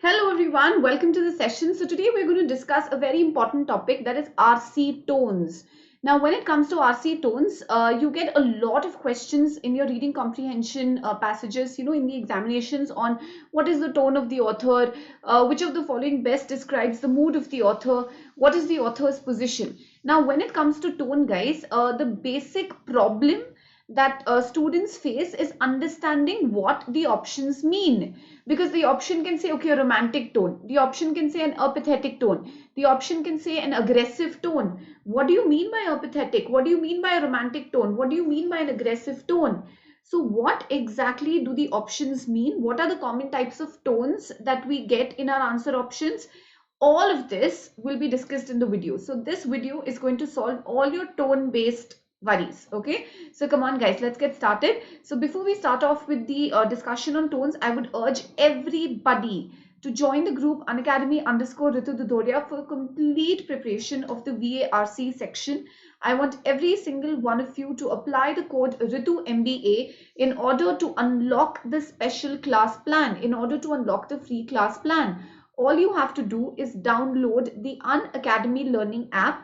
Hello everyone, welcome to the session. So today we're going to discuss a very important topic, that is RC tones. Now when it comes to RC tones, you get a lot of questions in your reading comprehension passages, in the examinations on what is the tone of the author, which of the following best describes the mood of the author, what is the author's position. Now when it comes to tone, guys, the basic problem that students face is understanding what the options mean, because the option can say, okay, a romantic tone, the option can say an apathetic tone, the option can say an aggressive tone. What do you mean by apathetic? What do you mean by a romantic tone? What do you mean by an aggressive tone? So what exactly do the options mean? What are the common types of tones that we get in our answer options? All of this will be discussed in the video. So this video is going to solve all your tone based worries. Okay, so come on guys, let's get started. So before we start off with the discussion on tones, I would urge everybody to join the group Unacademy_Ritu Dudoria for complete preparation of the VARC section. I want every single one of you to apply the code Ritu MBA in order to unlock the special class plan, in order to unlock the free class plan. All you have to do is download the Unacademy Learning app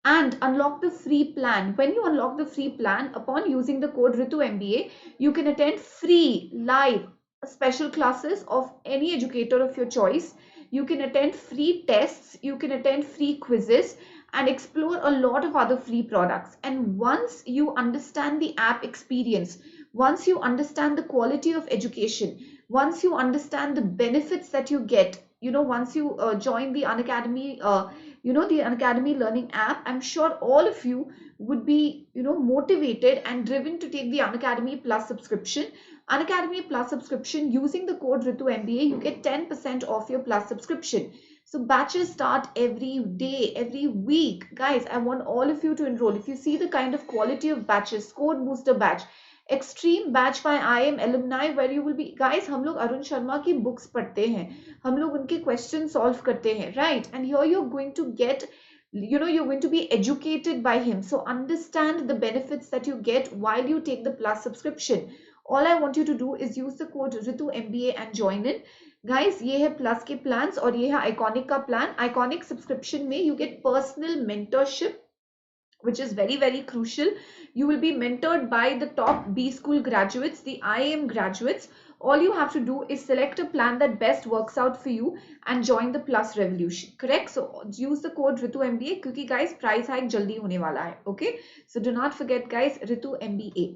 and unlock the free plan. When you unlock the free plan, upon using the code Ritu MBA, you can attend free live special classes of any educator of your choice. You can attend free tests, you can attend free quizzes and explore a lot of other free products. And once you understand the app experience, once you understand the quality of education, once you understand the benefits that you get, once you join the Unacademy the Unacademy Learning app, I'm sure all of you would be, motivated and driven to take the Unacademy Plus subscription. Unacademy Plus subscription, using the code Ritu MBA, you get 10% off your Plus subscription. So batches start every day, every week. Guys, I want all of you to enroll. If you see the kind of quality of batches, Code Booster batch, extreme batch by IIM alumni, where you will be, guys हम लोग अरुण शर्मा की books पढ़ते हैं, हम लोग उनके question solve करते हैं, right? And here you are going to get, you're going to be educated by him. So understand the benefits that you get while you take the Plus subscription. All I want you to do is use the code Ritu MBA and join in. Guys, ये है Plus के plans और ये है Iconic का plan. Iconic subscription में you get personal mentorship, which is very, very crucial. You will be mentored by the top B school graduates, the IIM graduates. All you have to do is select a plan that best works out for you and join the Plus revolution. Correct? So use the code Ritu MBA, क्योंकि guys price hike जल्दी होने वाला है. Okay? So do not forget guys, Ritu MBA.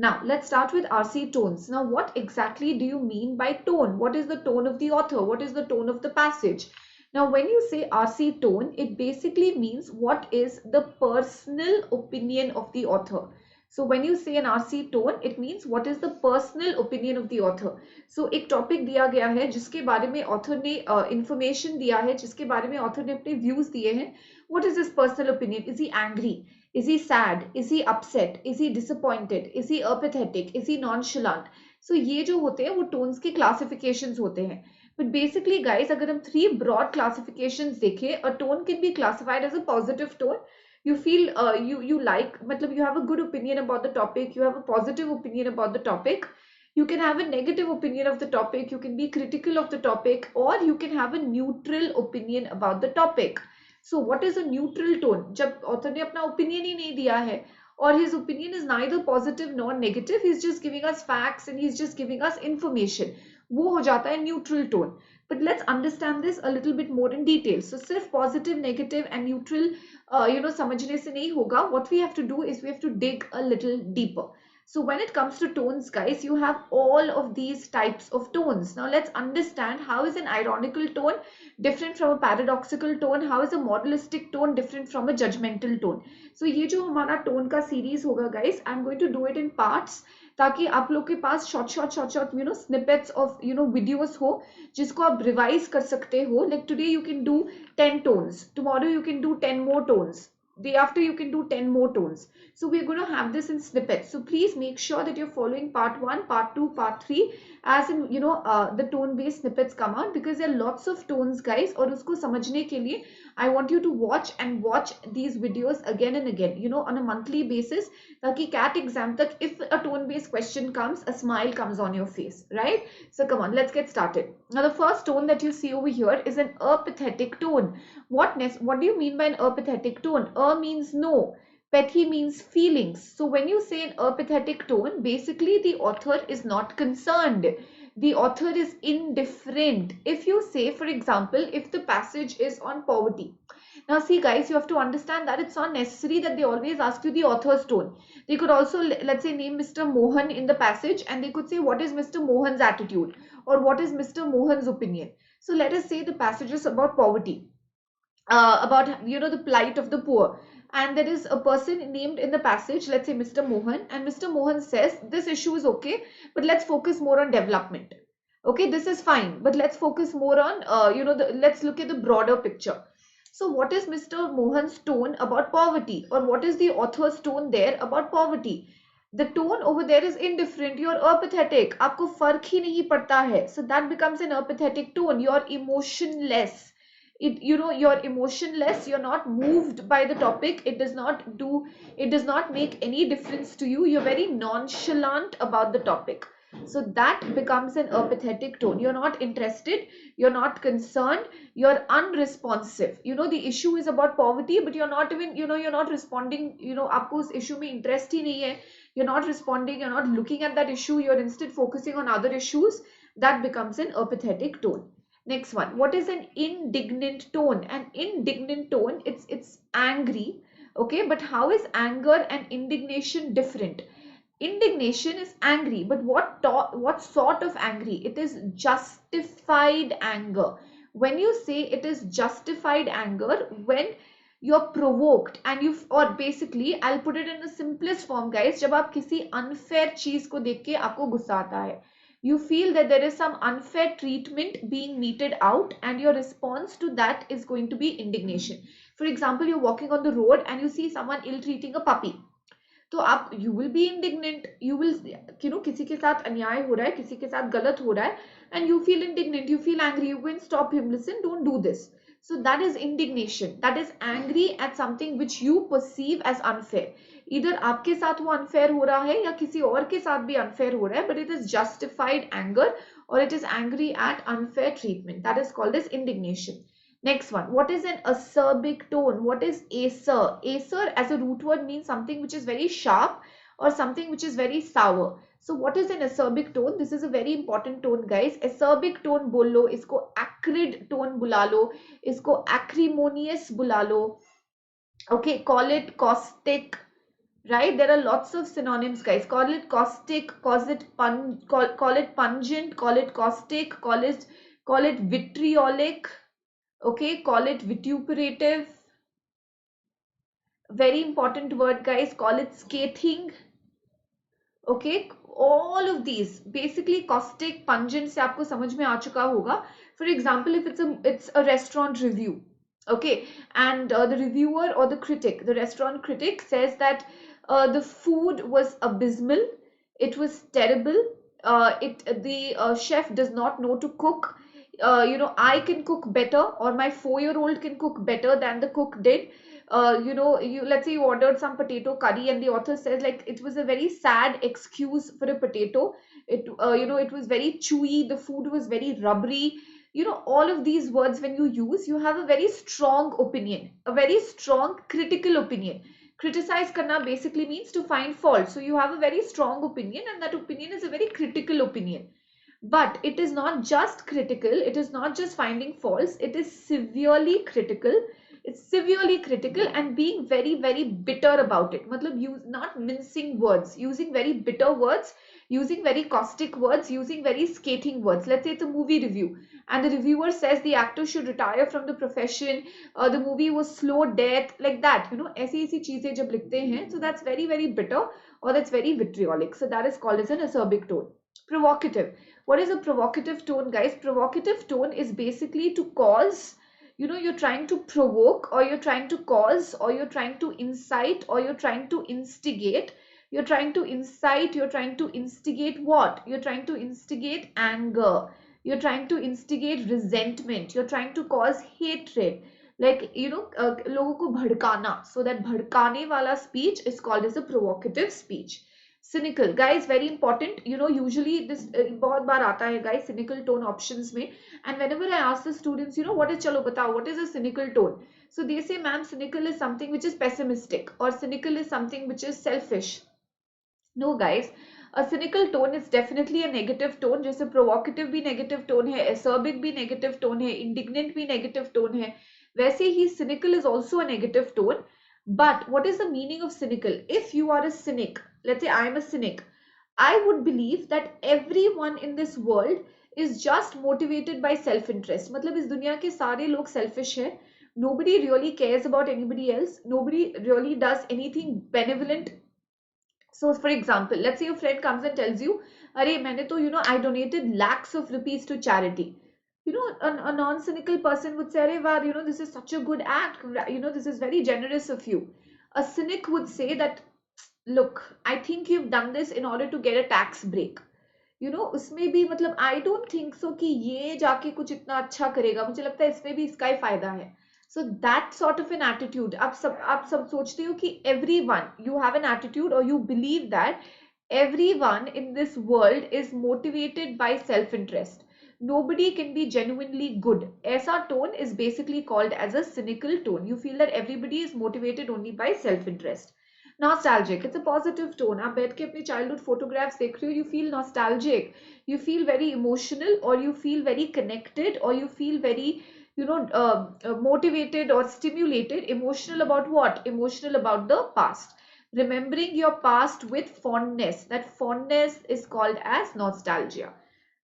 Now let's start with RC tones. Now what exactly do you mean by tone? What is the tone of the author? What is the tone of the passage? Now, when you say RC tone, it basically means what is the personal opinion of the author. So when you say an RC tone, it means what is the personal opinion of the author. So एक topic दिया गया है जिसके बारे में author ने information दिया है, जिसके बारे में ऑथर ने अपने व्यूज दिए हैं. What is his personal opinion? Is he angry? Is he sad? Is he upset? Is he disappointed? Is he apathetic? Is he nonchalant? So ये जो होते हैं वो टोन्स के क्लासिफिकेशंस होते हैं. But basically guys, अगर हम 3 broad classifications देखें, a tone can be classified as a positive tone. You feel you like, मतलब you have a good opinion about the topic, you have a positive opinion about the topic. You can have a negative opinion of the topic, you can be critical of the topic, or you can have a neutral opinion about the topic. So what is a neutral tone? जब author ने अपना opinion ही नहीं दिया है, or his opinion is neither positive nor negative, he's just giving us facts and he's just giving us information, वो हो जाता है neutral tone. But let's understand this a little bit more in detail. So सिर्फ positive, negative and neutral समझने से नहीं होगा. What we have to do is we have to dig a little deeper. So when it comes to tones guys, you have all of these types of tones. Now let's understand how is an ironical tone different from a paradoxical tone, how is a modalistic tone different from a judgmental tone. So ये जो हमारा tone का series होगा guys, I'm going to do it in parts ताकि आप लोग के पास short snippets of videos हो जिसको आप revise कर सकते हो. Like today you can do 10 tones, tomorrow you can do 10 more tones, day after you can do 10 more tones. So we're going to have this in snippets. So please make sure that you're following part 1, part 2, part 3, as in, the tone based snippets come out, because there are lots of tones, guys. और उसको समझने के लिए I want you to watch these videos again and again, on a monthly basis, ताकि CAT exam तक, if a tone based question comes, a smile comes on your face, right? So come on, let's get started. Now the first tone that you see over here is an apathetic tone. What do you mean by an apathetic tone? A means no. Pathy means feelings. So when you say an apathetic tone, basically the author is not concerned. The author is indifferent. If you say, for example, if the passage is on poverty. Now see guys, you have to understand that it's not necessary that they always ask you the author's tone. They could also, let's say, name Mr. Mohan in the passage, and they could say, what is Mr. Mohan's attitude? Or what is Mr. Mohan's opinion? So let us say the passage is about poverty. About the plight of the poor, and there is a person named in the passage, let's say Mr. Mohan, and Mr. Mohan says this issue is okay, but let's focus more on development. Okay, this is fine, but let's focus more on let's look at the broader picture. So what is Mr. Mohan's tone about poverty, or what is the author's tone there about poverty? The tone over there is indifferent. You're apathetic. आपको फर्क ही नहीं पड़ता है. So that becomes an apathetic tone. You're emotionless. You're emotionless. You're not moved by the topic. It does not make any difference to you. You're very nonchalant about the topic. So that becomes an apathetic tone. You're not interested, you're not concerned, you're unresponsive. The issue is about poverty, but you're not even, you're not responding. आपको उस issue में interest ही नहीं है. You're not responding, you're not looking at that issue, you're instead focusing on other issues. That becomes an apathetic tone. Next one, what is an indignant tone? An indignant tone, it's angry, okay, but how is anger and indignation different? Indignation is angry, but what sort of angry? It is justified anger. When you say it is justified anger, when you're provoked and or basically I'll put it in the simplest form, guys. जब आप किसी unfair चीज को देख के आपको गुस्सा आता है, you feel that there is some unfair treatment being meted out, and your response to that is going to be indignation. For example, you're walking on the road and you see someone ill-treating a puppy. तो आप you will be indignant, you will किसी के साथ अन्याय हो रहा है, किसी के साथ गलत हो रहा है, and you feel indignant, you feel angry, you go and stop him, listen, don't do this. So that is indignation. That is angry at something which you perceive as unfair. Either आपके साथ वो unfair हो रहा है या किसी और के साथ भी unfair हो रहा है, but it is justified anger, or it is angry at unfair treatment. That is called as indignation. Next one, what is an acerbic tone? What is acer? Acer as a root word means something which is very sharp or something which is very sour. So what is an acerbic tone? This is a very important tone, guys. Acerbic tone बोल लो, इसको acrid tone बुला लो, इसको acrimonious बुला लो. Okay, call it caustic, right? There are lots of synonyms, guys. Call it caustic, call it pungent, call it caustic, call it vitriolic. Okay, call it vituperative. Very important word, guys. Call it scathing. Okay, all of these basically caustic, pungent से आपको समझ में आ चुका होगा. For example, if it's a restaurant review, okay, and the reviewer or the critic, the restaurant critic says that the food was abysmal, it was terrible, the chef does not know to cook. I can cook better, or my 4-year-old can cook better than the cook did. Let's say you ordered some potato curry, and the author says like it was a very sad excuse for a potato. It was very chewy, the food was very rubbery. All of these words, when you have a very strong opinion, a very strong critical opinion. Criticize karna basically means to find fault. So you have a very strong opinion, and that opinion is a very critical opinion. But it is not just critical, it is not just finding faults, it is severely critical. It's severely critical and being very, very bitter about it. Matlab, not mincing words, using very bitter words, using very caustic words, using very scathing words. Let's say it's a movie review and the reviewer says the actor should retire from the profession, the movie was slow death, like that. ऐसी चीजें जब लिखते हैं, so that's very, very bitter, or that's very vitriolic. So that is called as an acerbic tone. Provocative. What is a provocative tone, guys? Provocative tone is basically to cause you're trying to provoke, or you're trying to cause, or you're trying to incite, or you're trying to instigate. You're trying to incite, you're trying to instigate what? You're trying to instigate anger. You're trying to instigate resentment. You're trying to cause hatred. Like, लोगों को भड़काना. So that भड़काने वाला speech is called as a provocative speech. Cynical, guys, very important. Usually this बहुत बार आता है guys, cynical tone options में. And whenever I ask the students, what is, chalo batao, what is a cynical tone? So they say, ma'am, cynical is something which is pessimistic, or cynical is something which is selfish. No, guys, a cynical tone is definitely a negative tone. जैसे provocative भी negative tone है, acerbic भी negative tone है, indignant भी negative tone है. वैसे ही cynical is also a negative tone. But what is the meaning of cynical? If you are a cynic, let's say I am a cynic, I would believe that everyone in this world is just motivated by self-interest. मतलब इस दुनिया के सारे लोग selfish हैं. Nobody really cares about anybody else. Nobody really does anything benevolent. So for example, let's say your friend comes and tells you, "Arey, मैंने तो, I donated lakhs of rupees to charity." A non-cynical person would say, "Arey, wow, this is such a good act. This is very generous of you." A cynic would say that, "Look, I think you've done this in order to get a tax break." उसमें भी मतलब I don't think so कि ये जाके कुछ इतना अच्छा करेगा. मुझे लगता है इसमें भी इसका ही फायदा है. So that sort of an attitude. आप सब सोचते हो कि everyone, you have an attitude, or you believe that everyone in this world is motivated by self-interest. Nobody can be genuinely good. ऐसा tone is basically called as a cynical tone. You feel that everybody is motivated only by self-interest. Nostalgic, it's a positive tone. आप बैठ के अपने childhood photographs देख रहे हो, you feel nostalgic, you feel very emotional, or you feel very connected, or you feel very motivated or stimulated. Emotional about what? Emotional about the past. Remembering your past with fondness. That fondness is called as nostalgia.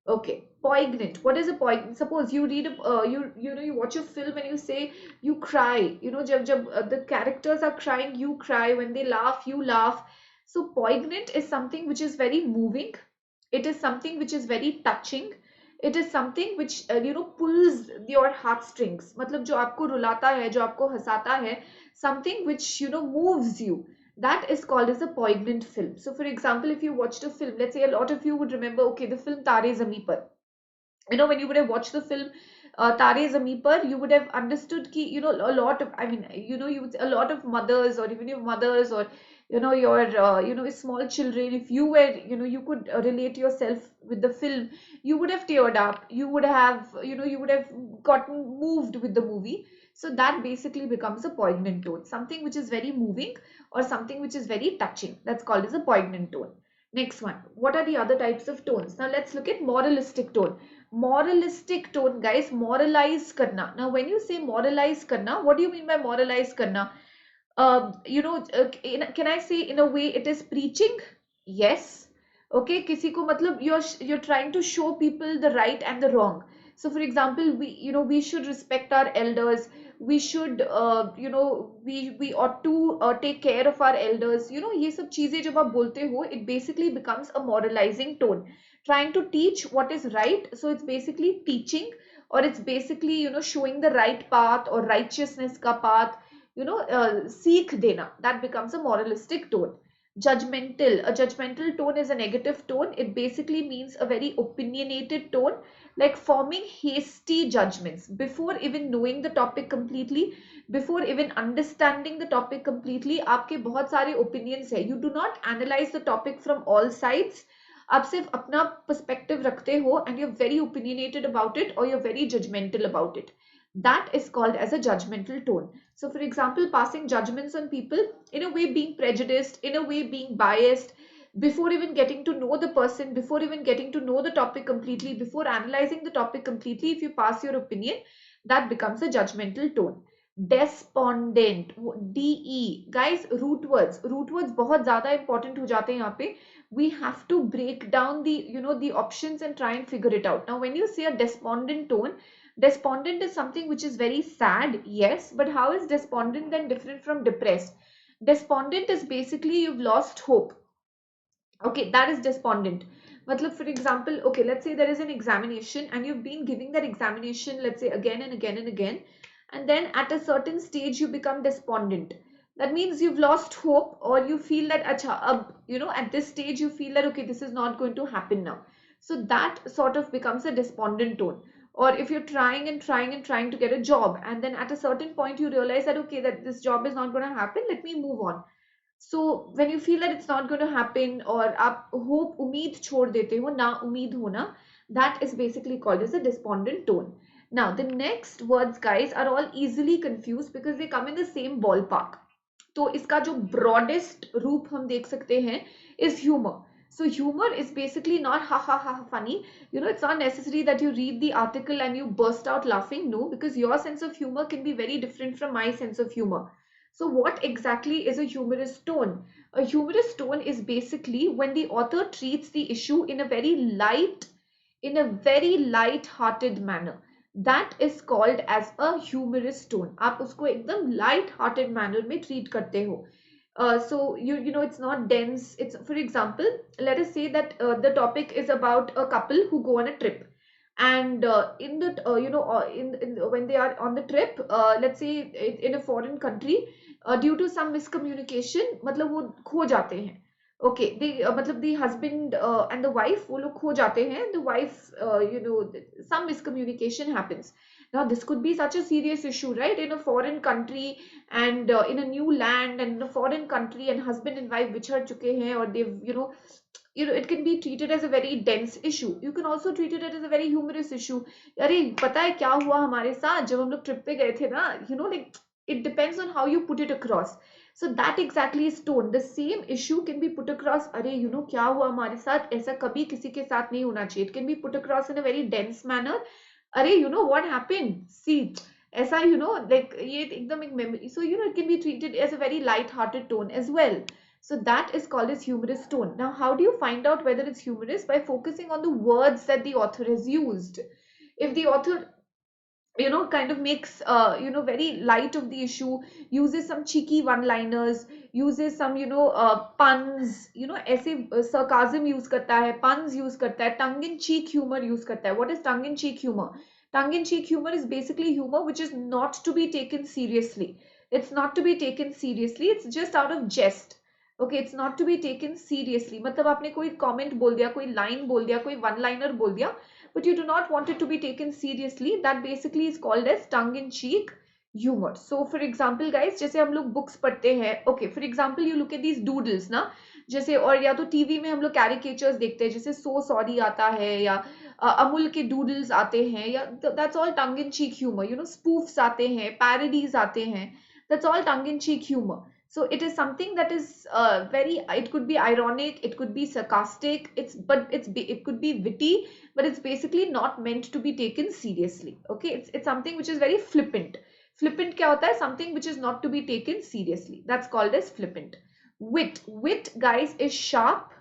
Okay, poignant. What is a poignant? Suppose you read you watch a film and you say you cry. जब the characters are crying, you cry. When they laugh, you laugh. So poignant is something which is very moving. It is something which is very touching. It is something which pulls your heartstrings. मतलब जो आपको रुलाता है, जो आपको हंसाता है, something which moves you. That is called as a poignant film. So for example, if you watched a film, let's say a lot of you would remember, okay, the film Tare Zameen Par. When you would have watched the film Tare Zameen Par, you would have understood ki, a lot of, you would, a lot of mothers, or even your mothers, or your small children, if you were, you could relate yourself with the film, you would have teared up, you would have, you would have gotten moved with the movie. So that basically becomes a poignant tone, something which is very moving, or something which is very touching. That's called as a poignant tone. Next one, what are the other types of tones? Now let's look at moralistic tone. Moralistic tone, guys, moralize karna. Now when you say moralize karna, what do you mean by moralize karna? Can I say in a way it is preaching? Yes. Okay, किसी को मतलब you're trying to show people the right and the wrong. So for example, we should respect our elders. We should we ought to take care of our elders. ये सब चीजें जब आप बोलते हो, it basically becomes a moralizing tone, trying to teach what is right. So it's basically teaching, or it's basically showing the right path or righteousness ka path, seek dena. That becomes a moralistic tone. Judgmental, a judgmental tone is a negative tone. It basically means a very opinionated tone, like forming hasty judgments before even knowing the topic completely, before even understanding the topic completely. आपके बहुत सारे opinions है, you do not analyze the topic from all sides. आप सिर्फ अपना perspective रखते हो, and you're very opinionated about it, or you're very judgmental about it. That is called as a judgmental tone. So for example, passing judgments on people, in a way being prejudiced, in a way being biased, before even getting to know the person, before even getting to know the topic completely, before analyzing the topic completely, if you pass your opinion, that becomes a judgmental tone. Despondent, DE, guys, root words बहुत ज़्यादा important हो जाते हैं यहाँ पे. We have to break down the options and try and figure it out. Now when you say a despondent tone, despondent is something which is very sad, yes, but how is despondent then different from depressed? Despondent is basically you've lost hope. Okay, that is despondent. Matlab, for example, okay, let's say there is an examination and you've been giving that examination, let's say again and again and again, and then at a certain stage you become despondent. That means you've lost hope, or you feel that acha ab, at this stage you feel that okay, this is not going to happen now. So that sort of becomes a despondent tone. Or if you're trying and trying and trying to get a job, and then at a certain point you realize that okay, that this job is not going to happen, let me move on. So when you feel that it's not going to happen, or आप hope उम्मीद छोड़ देते हो, ना उम्मीद होना, that is basically called as a despondent tone. Now the next words, guys, are all easily confused because they come in the same ballpark. तो इसका जो broadest रूप हम देख सकते हैं is humor. So humor is basically not ha ha ha funny. It's not necessary that you read the article and you burst out laughing. No, because your sense of humor can be very different from my sense of humor. So what exactly is a humorous tone? A humorous tone is basically when the author treats the issue in a very light-hearted manner. That is called as a humorous tone. आप उसको एकदम light-hearted manner में treat करते हो. So it's not dense. It's, for example, let us say that the topic is about a couple who go on a trip, and in the in when they are on the trip, let's say in a foreign country, due to some miscommunication, मतलब वो खो जाते हैं. Okay, they मतलब the husband and the wife, वो लोग खो जाते हैं. The wife, some miscommunication happens. Now this could be such a serious issue, right? In a foreign country, and in a new land, and in a foreign country, and husband and wife बिछड़ चुके हैं, or they've it can be treated as a very dense issue. You can also treat it as a very humorous issue. अरे पता है क्या हुआ हमारे साथ जब हम लोग ट्रिप पे गए थे ना, like it depends on how you put it across. So that exactly is tone. The same issue can be put across. अरे क्या हुआ हमारे साथ, ऐसा कभी किसी के साथ नहीं होना चाहिए. It can be put across in a very dense manner. अरे what happened, see, ऐसा like ये एकदम एक memory. So it can be treated as a very light-hearted tone as well. So that is called as humorous tone. Now how do you find out whether it's humorous? By focusing on the words that the author has used. If the author kind of makes very light of the issue, uses some cheeky one liners, uses some puns, ऐसे sarcasm use करता है, puns use करता है, tongue in cheek humor use करता है. What is tongue in cheek humor? Tongue in cheek humor is basically humor which is not to be taken seriously. It's not to be taken seriously, it's just out of jest. Okay, it's not to be taken seriously. मतलब आपने कोई comment बोल दिया, कोई line बोल दिया, कोई one liner बोल दिया, but you do not want it to be taken seriously. That basically is called as tongue in cheek humor. So for example, guys, जैसे हम लोग books पढ़ते हैं, okay, for example, you look at these doodles ना, जैसे, और या तो टीवी में हम लोग caricatures देखते हैं, जैसे so sorry आता है, या अमूल के doodles आते हैं, या that's all tongue in cheek humor. Spoofs आते हैं, parodies आते हैं, that's all tongue in cheek humor. So it is something that is it could be ironic, it could be sarcastic, it could be witty, but it's basically not meant to be taken seriously. Okay, it's something which is very flippant. Flippant क्या होता है? Something which is not to be taken seriously. That's called as flippant. Wit, guys, is sharp,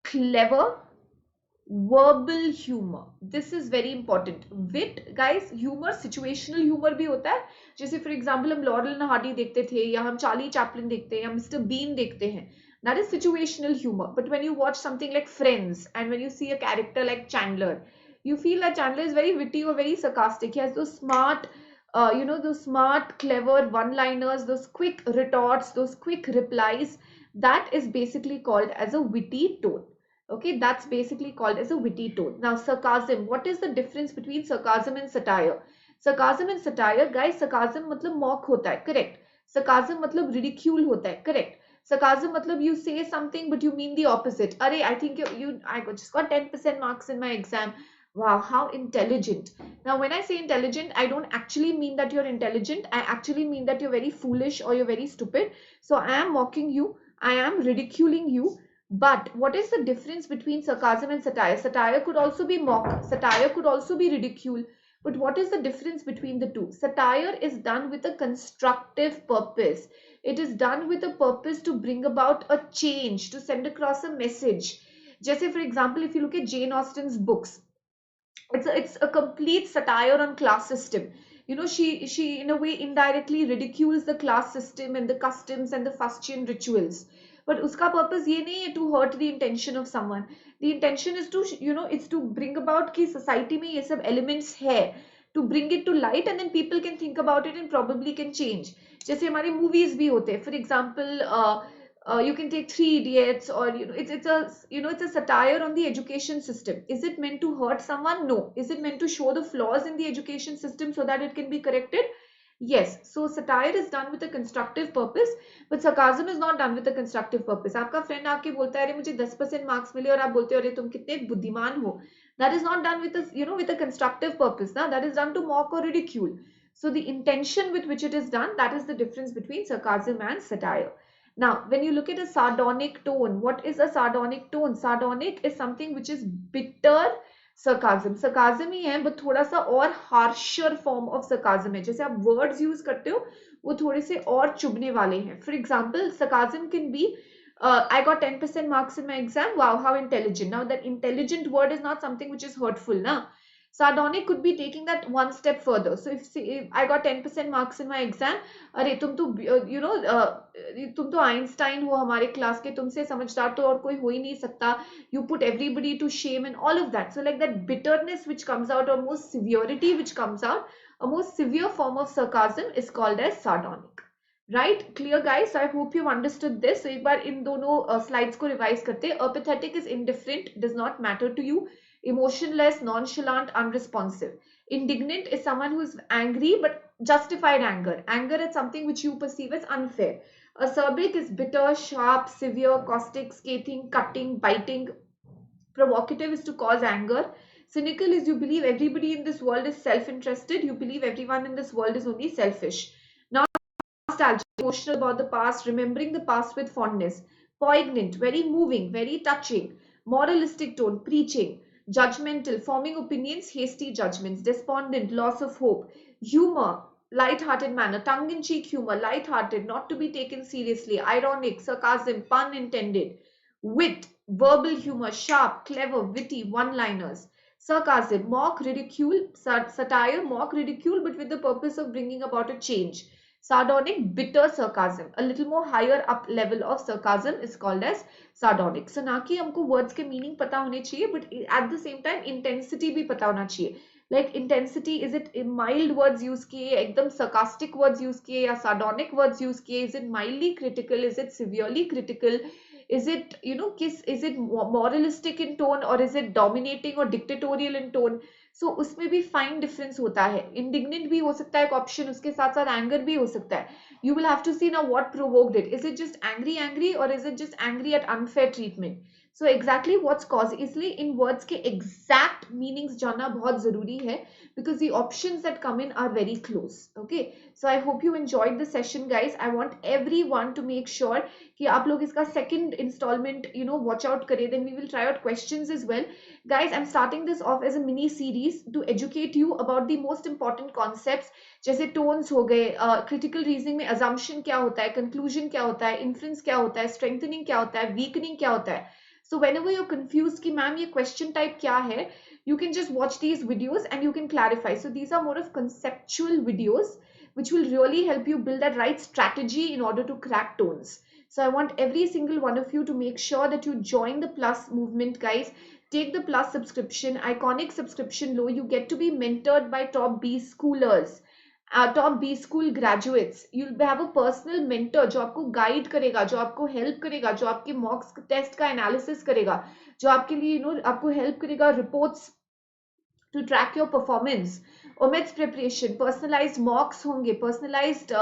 clever, verbal humor. This is very important. Wit, guys, humor, situational humor भी होता है. जैसे for example हम laurel and Hardy देखते थे, या हम Charlie Chaplin देखते हैं, या मिस्टर बीन देखते हैं. That is situational humor. But when you watch something like Friends, and when you see a character like Chandler, you feel that Chandler is very witty or very sarcastic. He has those smart, those smart, clever one-liners, those quick retorts, those quick replies. That is basically called as a witty tone. Okay, that's basically called as a witty tone. Now sarcasm, what is the difference between sarcasm and satire? Sarcasm and satire, guys, sarcasm मतलब mock होता है, correct? Sarcasm मतलब ridicule होता है, correct? Sarcasm मतलब you say something but you mean the opposite. Arey, I think I just got 10% marks in my exam. Wow, how intelligent. Now when I say intelligent, I don't actually mean that you're intelligent. I actually mean that you're very foolish or you're very stupid. So I am mocking you, I am ridiculing you. But what is the difference between sarcasm and satire? Satire could also be mock, satire could also be ridicule. But what is the difference between the two? Satire is done with a constructive purpose. It is done with a purpose to bring about a change, to send across a message. Jesse, for example, if you look at Jane Austen's books, it's a complete satire on class system. She in a way indirectly ridicules the class system and the customs and the fustian rituals. But uska purpose ye nahi hai to hurt the intention of someone. The intention is to it's to bring about ki society mein ye sab elements hai, to bring it to light, and then people can think about it and probably can change. जैसे हमारे movies भी होते हैं, for example, you can take Three Idiots, or it's a satire on the education system. Is it meant to hurt someone? No. Is it meant to show the flaws in the education system so that it can be corrected? Yes. So satire is done with a constructive purpose, but sarcasm is not done with a constructive purpose. आपका friend आके बोलता है अरे मुझे 10% marks मिले और आप बोलते हो अरे तुम कितने बुद्धिमान हो. That is not done with a constructive purpose. Na? That is done to mock or ridicule. So the intention with which it is done, that is the difference between sarcasm and satire. Now, when you look at a sardonic tone, what is a sardonic tone? Sardonic is something which is bitter sarcasm. Sarcasm ही है, but थोड़ा सा और harsher form of sarcasm है. जैसे आप words use करते हो, वो थोड़े से और चुभने वाले हैं. For example, sarcasm can be, I got 10% marks in my exam. Wow, how intelligent. Now that intelligent word is not something which is hurtful. Na? Sardonic could be taking that one step further. So if I got 10% marks in my exam, अरे तुम तो तुम तो Einstein हो हमारे class के, तुमसे समझदार तो और कोई हो ही नहीं सकता. You put everybody to shame and all of that. So like that bitterness which comes out, or more severity which comes out, a more severe form of sarcasm is called as sardonic. Right? Clear guys? So I hope you've understood this. So एक बार इन दोनों slides को revise करते हैं. Apathetic is indifferent, does not matter to you. Emotionless, nonchalant, unresponsive. Indignant is someone who is angry but justified anger. Anger is something which you perceive as unfair. Acerbic is bitter, sharp, severe, caustic, scathing, cutting, biting. Provocative is to cause anger. Cynical is you believe everybody in this world is self-interested. You believe everyone in this world is only selfish. Now, nostalgic, emotional about the past, remembering the past with fondness. Poignant, very moving, very touching. Moralistic tone, preaching. Judgmental, forming opinions, hasty judgments. Despondent, loss of hope. Humor, light-hearted manner, tongue-in-cheek humor, light-hearted, not to be taken seriously. Ironic, sarcasm, pun intended. Wit, verbal humor, sharp, clever, witty, one-liners. Sarcasm, mock, ridicule, satire, mock, ridicule, but with the purpose of bringing about a change. Sardonic, bitter sarcasm. A little more higher up level of sarcasm is called as sardonic. So ना कि हमको words के meaning पता होने चाहिए, but at the same time intensity भी पता होना चाहिए. Like intensity, is it mild words use किए, एकदम sarcastic words use किए, या sardonic words use किए? Is it mildly critical? Is it severely critical? Is it, is it moralistic in tone, or is it dominating or dictatorial in tone? So उसमें भी fine difference होता है. Indignant भी हो सकता है एक ऑप्शन, उसके साथ साथ एंगर भी हो सकता है. You will have to see now what provoked it. Is it just angry, or is it just angry at unfair treatment? So exactly what's caused, इसलिए in words के exact meanings जानना बहुत जरूरी है, because the options that come in are very close. Okay, so I hope you enjoyed the session guys. I want everyone to make sure कि आप लोग इसका second installment watch out करें. Then we will try out questions as well. Guys, I'm starting this off as a mini series to educate you about the most important concepts, जैसे tones हो गए, critical reasoning में assumption क्या होता है, conclusion क्या होता है, inference क्या होता है, strengthening क्या होता है, weakening क्या होता है. So whenever you're confused कि मैम ये question type क्या है, you can just watch these videos and you can clarify. So these are more of conceptual videos which will really help you build that right strategy in order to crack tones. So I want every single one of you to make sure that you join the Plus movement, guys. Take the Plus subscription, iconic subscription low. You get to be mentored by top B schoolers, top B school graduates. You'll have a personal mentor जो आपको guide करेगा, जो आपको help करेगा, जो आपके मॉक्स test का analysis करेगा, जो आपके लिए आपको हेल्प करेगा reports to track your performance. OMETS preparation, personalized mocks होंगे, personalized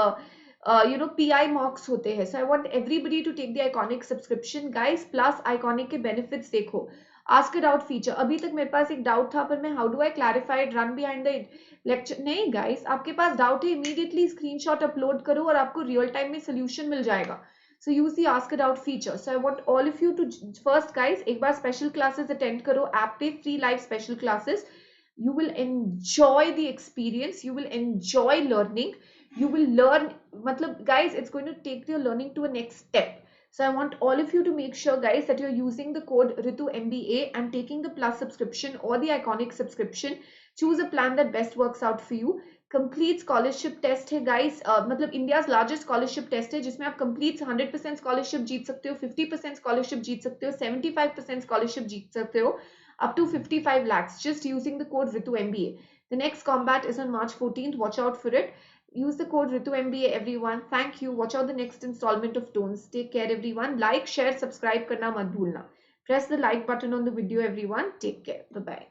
PI mocks होते हैं. So I want everybody to take the iconic subscription, guys. Plus iconic के benefits देखो. Ask a doubt feature. अभी तक मेरे पास एक डाउट था, पर मैं how do I clarify it, run behind the lecture? नहीं guys, आपके पास डाउट है, immediately screenshot upload करो और आपको real time में solution मिल जाएगा. So use the ask a doubt feature. So I want all of you to first guys एक बार special classes attend करो app पे, free live special classes. You will enjoy the experience, you will enjoy learning, you will learn, matlab guys, it's going to take your learning to a next step. So I want all of you to make sure guys that you're using the code Ritu MBA and taking the Plus subscription or the iconic subscription. Choose a plan that best works out for you. Complete scholarship test है guys, मतलब India's largest scholarship test है, जिसमें आप complete 100% scholarship जीत सकते हो, 50% scholarship जीत सकते हो, 75% scholarship जीत सकते हो, up to 55 lakhs just using the code Ritu MBA. The next combat is on March 14th. Watch out for it. Use the code RituMBA everyone. Thank you. Watch out the next installment of Tones. Take care everyone. Like, share, subscribe karna mat bhulna. Press the like button on the video everyone. Take care. Bye bye.